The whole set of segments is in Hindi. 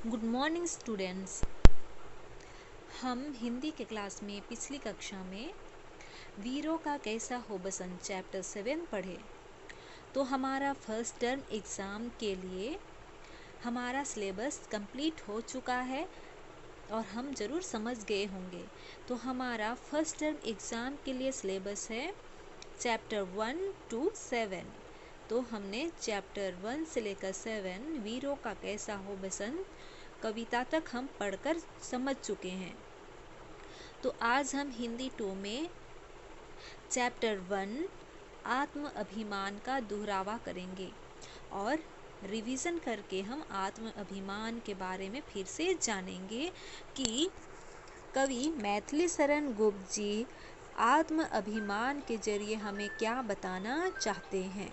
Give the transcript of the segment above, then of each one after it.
Good morning students. हम हिंदी के क्लास में पिछली कक्षा में वीरों का कैसा हो बसंत चैप्टर 7 पढ़े। तो हमारा फर्स्ट टर्म एग्ज़ाम के लिए हमारा सिलेबस कंप्लीट हो चुका है और हम ज़रूर समझ गए होंगे। तो हमारा फर्स्ट टर्म एग्ज़ाम के लिए सिलेबस है चैप्टर 1 to 7। तो हमने चैप्टर 1 से लेकर 7 वीरों का कैसा हो बसंत कविता तक हम पढ़कर समझ चुके हैं। तो आज हम हिंदी 2 में चैप्टर 1 आत्म अभिमान का दोहरावा करेंगे और रिवीजन करके हम आत्म अभिमान के बारे में फिर से जानेंगे कि कवि मैथिली शरण गुप्त जी आत्म अभिमान के जरिए हमें क्या बताना चाहते हैं।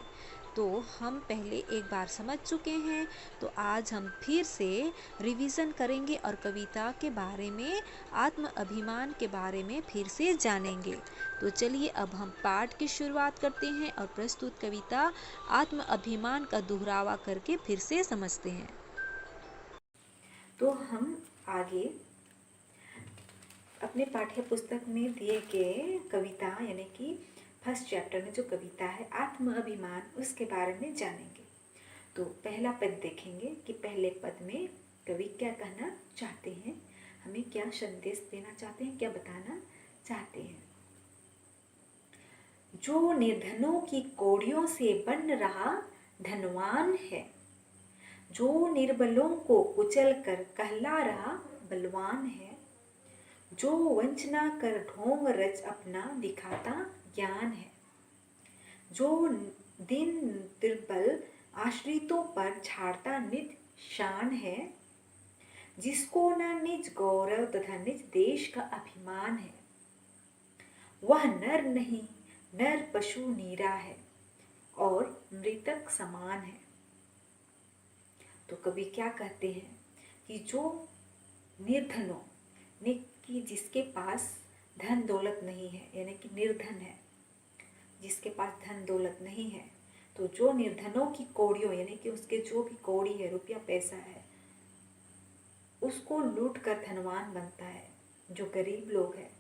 तो हम पहले एक बार समझ चुके हैं, तो आज हम फिर से रिवीजन करेंगे और कविता के बारे में, आत्म अभिमान के बारे में फिर से जानेंगे। तो चलिए अब हम पाठ की शुरुआत करते हैं और प्रस्तुत कविता आत्म अभिमान का दोहरावा करके फिर से समझते हैं। तो हम आगे अपने पाठ्य पुस्तक में दिए गए कविता यानी कि फर्स्ट चैप्टर में जो कविता है आत्म अभिमान, उसके बारे में जानेंगे। तो पहला पद देखेंगे कि पहले पद में कवि क्या कहना चाहते हैं, हमें क्या संदेश देना चाहते हैं, क्या बताना चाहते हैं। जो निर्धनों की कौड़ियों से बन रहा धनवान है, जो निर्बलों को कुचल कर कहला रहा बलवान है, जो वंचना कर ढोंग रच अपना दिखाता ज्ञान है, जो दिन दुर्बल आश्रितों पर झाड़ता निज शान है, जिसको न निज गौरव तथा निज देश का अभिमान है, वह नर नहीं नर पशु नीरा है और मृतक समान है। तो कवि क्या कहते हैं कि जो निर्धनों ने कि जिसके पास धन दौलत नहीं है, यानी कि निर्धन है, जिसके पास धन दौलत नहीं है, तो जो निर्धनों की कौड़ियों यानी कि उसके जो भी कौड़ी है, रुपया पैसा है, उसको लूट कर धनवान बनता है। जो गरीब लोग हैं,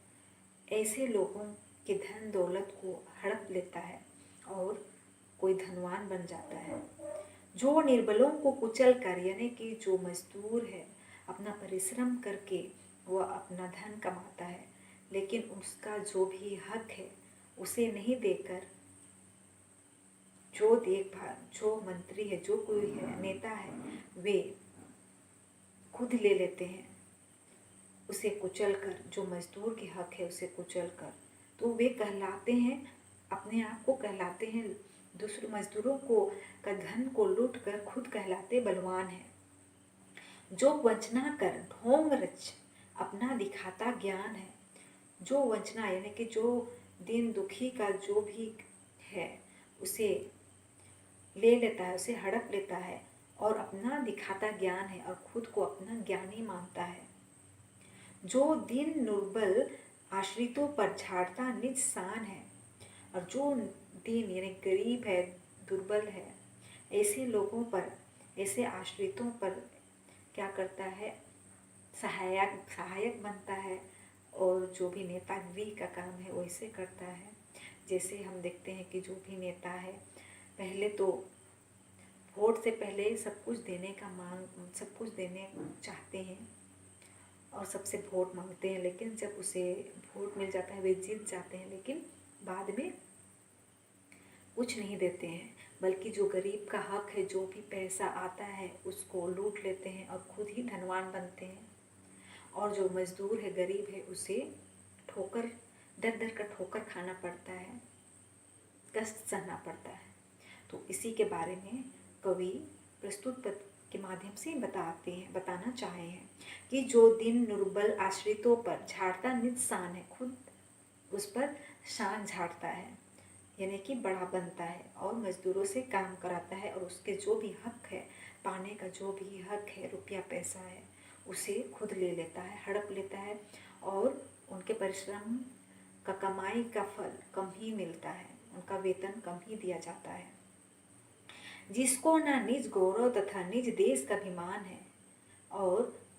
ऐसे लोगों के धन दौलत को हड़प लेता है और कोई धनवान बन जाता है। जो निर्बलों को कुचल कर यानी कि जो मजदूर है, अपना परिश्रम करके वह अपना धन कमाता है, लेकिन उसका जो भी हक है उसे नहीं देकर जो देखभाल, जो मंत्री है, जो कोई है, नेता है, वे खुद ले लेते हैं उसे कुचल कर, जो मजदूर के हक है उसे कुचल कर। तो वे कहलाते हैं, अपने आप को कहलाते हैं, दूसरे मजदूरों को का धन को लूट कर खुद कहलाते बलवान है। जो वंचना कर ढोंग रच अपना दिखाता ज्ञान है, जो वंचना यानी कि जो दीन दुखी का जो भी है उसे ले लेता है, उसे हड़प लेता है और अपना दिखाता ज्ञान है और खुद को अपना ज्ञानी मानता है। जो दीन दुर्बल आश्रितों पर झाड़ता निज शान है, और जो दीन यानी गरीब है, दुर्बल है, ऐसे लोगों पर, ऐसे आश्रितों पर क्या करता है, सहायक बनता है और जो भी नेतागिरी का काम है वैसे करता है। जैसे हम देखते हैं कि जो भी नेता है पहले तो वोट से पहले सब कुछ देने का सब कुछ देने चाहते हैं और सबसे वोट मांगते हैं, लेकिन जब उसे वोट मिल जाता है वे जीत जाते हैं, लेकिन बाद में कुछ नहीं देते हैं, बल्कि जो गरीब का हक है, जो भी पैसा आता है उसको लूट लेते हैं और खुद ही धनवान बनते हैं। और जो मजदूर है, गरीब है, उसे ठोकर दर दर का ठोकर खाना पड़ता है, कष्ट सहना पड़ता है। तो इसी के बारे में कवि प्रस्तुत पद के माध्यम से बताना चाहे हैं कि जो दिन दुर्बल आश्रितों पर झाड़ता निज शान है, खुद उस पर शान झाड़ता है यानी कि बड़ा बनता है और मजदूरों से काम कराता है और उसके जो भी हक है, पाने का जो भी हक है, रुपया पैसा है, उसे खुद ले लेता है, हड़प लेता है और उनके परिश्रम का कमाई का फल कम ही मिलता है, उनका वेतन कम ही दिया जाता है। जिसको ना निज गौरव तथा निज देश का अभिमान है और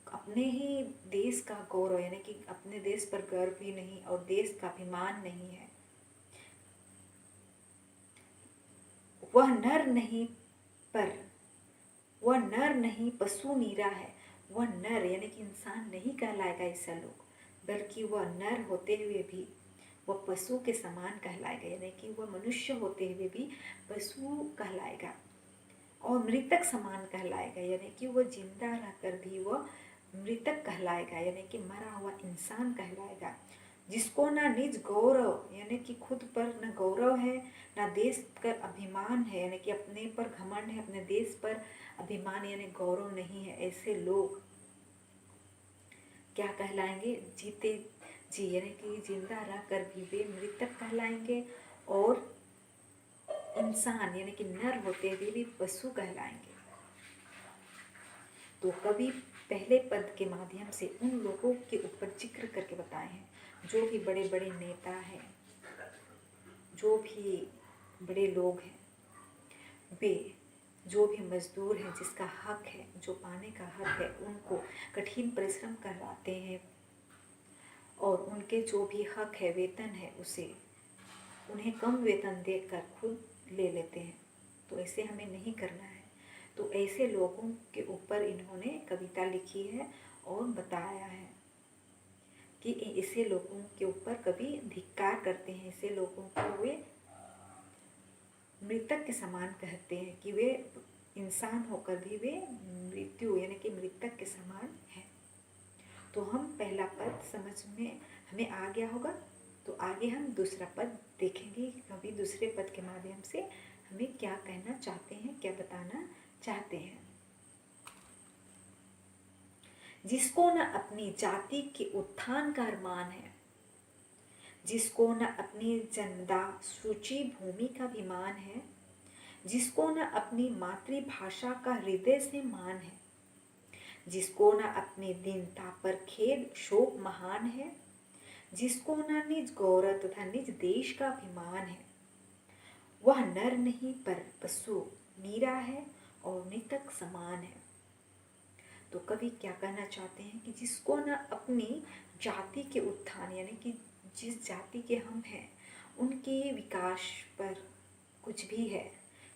अपने ही देश का गौरव यानी कि अपने देश पर गर्व ही नहीं और देश का अभिमान नहीं है। वह नर नहीं पशु नीरा है। वह नर यानी कि इंसान नहीं कहलाएगा ऐसा लोग, बल्कि वह नर होते हुए भी वह पशु के समान कहलाएगा, यानी कि वह मनुष्य होते हुए भी पशु कहलाएगा और मृतक समान कहलाएगा, यानी कि वह जिंदा रहकर भी वह मृतक कहलाएगा, यानी कि मरा हुआ इंसान कहलाएगा। जिसको ना निज गौरव यानी कि खुद पर न गौरव है, ना देश का अभिमान है, यानी कि अपने पर घमंड है, अपने देश पर अभिमान यानी गौरव नहीं है, ऐसे लोग क्या कहलाएंगे? जीते जी यानी कि जिंदा रहकर भी वे मृतक कहलाएंगे और इंसान यानी कि नर होते हुए भी पशु कहलाएंगे। तो कवि पहले पद के माध्यम से उन लोगों के ऊपर जिक्र करके बताए हैं जो भी बड़े बड़े नेता हैं, जो भी बड़े लोग हैं, वे जो भी मजदूर हैं जिसका हक है, जो पाने का हक है, उनको कठिन परिश्रम करवाते हैं और उनके जो भी हक है, वेतन है, उसे उन्हें कम वेतन देकर खुद ले लेते हैं। तो ऐसे हमें नहीं करना है। तो ऐसे लोगों के ऊपर इन्होंने कविता लिखी है और बताया है कि ऐसे लोगों के ऊपर कवि धिक्कार करते हैं, ऐसे लोगों को वे मृतक के समान कहते हैं कि वे इंसान होकर भी वे मृत्यु यानी कि मृतक के समान है। तो हम पहला पद समझ में हमें आ गया होगा, तो आगे हम दूसरा पद देखेंगे। कवि दूसरे पद के माध्यम से हमें क्या कहना चाहते हैं, क्या बताना चाहते हैं। जिसको न अपनी जाति के उत्थान का अरमान है, जिसको न अपनी जन्मदा सूची भूमि का अभिमान है, जिसको न अपनी मातृभाषा का हृदय से मान है, जिसको न अपनी दीनता पर खेद शोक महान है, जिसको न निज गौरव तथा निज देश का अभिमान है, वह नर नहीं पर पशु नीरा है और मृतक समान है। तो कवि क्या कहना चाहते हैं कि जिसको न अपनी जाति के उत्थान यानी कि जिस जाति के हम हैं उनके विकास पर कुछ भी है,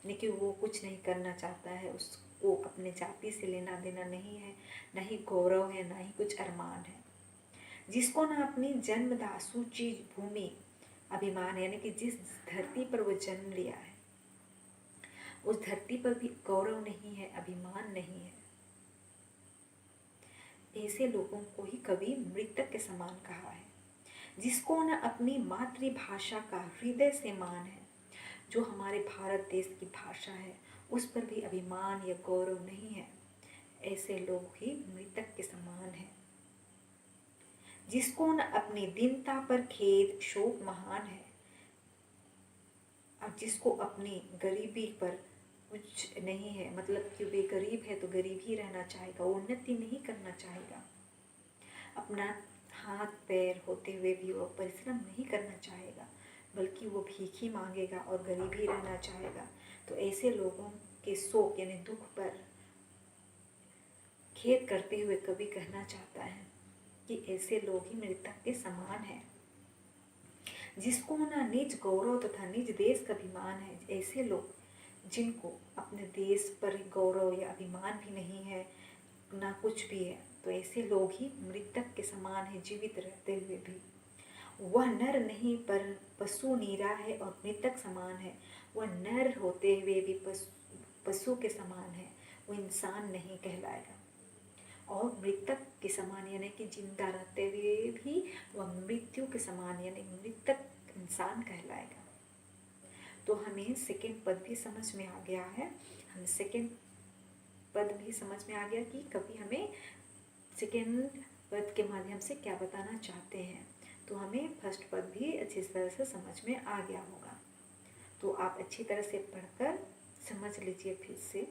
लेकिन वो कुछ नहीं करना चाहता है, उसको अपने जाति से लेना देना नहीं है, न ही गौरव है, न ही कुछ अरमान है। जिसको न अपनी जन्मदा सूची भूमि अभिमान यानी कि जिस धरती पर वो जन्म लिया है उस धरती पर भी गौरव नहीं है, अभिमान नहीं है। ऐसे लोगों को ही कवि मृतक के समान कहा है। जिसको न अपनी मातृभाषा का हृदय से मान है, जो हमारे भारत देश की भाषा है उस पर भी अभिमान या गौरव नहीं है, ऐसे लोग ही मृतक के समान हैं। जिसको न अपनी दीनता पर खेद शोक महान है, अब जिसको अपनी गरीबी पर कुछ नहीं है, मतलब कि वे गरीब है तो गरीब ही रहना चाहेगा, वो उन्नति नहीं करना चाहेगा, अपना हाथ पैर होते हुए भी वो परिश्रम नहीं करना चाहेगा, बल्कि वो भीख ही मांगेगा और गरीब ही रहना चाहेगा। तो ऐसे लोगों के शोक यानी दुख पर खेद करते हुए कवि कहना चाहता है कि ऐसे लोग ही मृतक के समान हैं। जिसको ना निज गौरव तथा निज देश का अभिमान है, ऐसे लोग जिनको अपने देश पर गौरव या अभिमान भी नहीं है, ना कुछ भी है, तो ऐसे लोग ही मृतक के समान है, जीवित रहते हुए भी। वह नर नहीं पर पशु नीरा है और मृतक समान है। वह नर होते हुए भी पशु के समान है, वो इंसान नहीं कहलाएगा। और मृतक के समान यानी कि जिंदा रहते हुए भी वह मृत्यु के समान यानी मृतक इंसान कहलाएगा। तो हमें सेकंड पद भी समझ में आ गया है, हम सेकंड पद भी समझ में आ गया कि कवि हमें सेकंड पद के माध्यम से क्या बताना चाहते हैं। तो हमें फर्स्ट पद भी अच्छी तरह से समझ में आ गया होगा। तो आप अच्छी तरह से पढ़कर समझ लीजिए फिर से।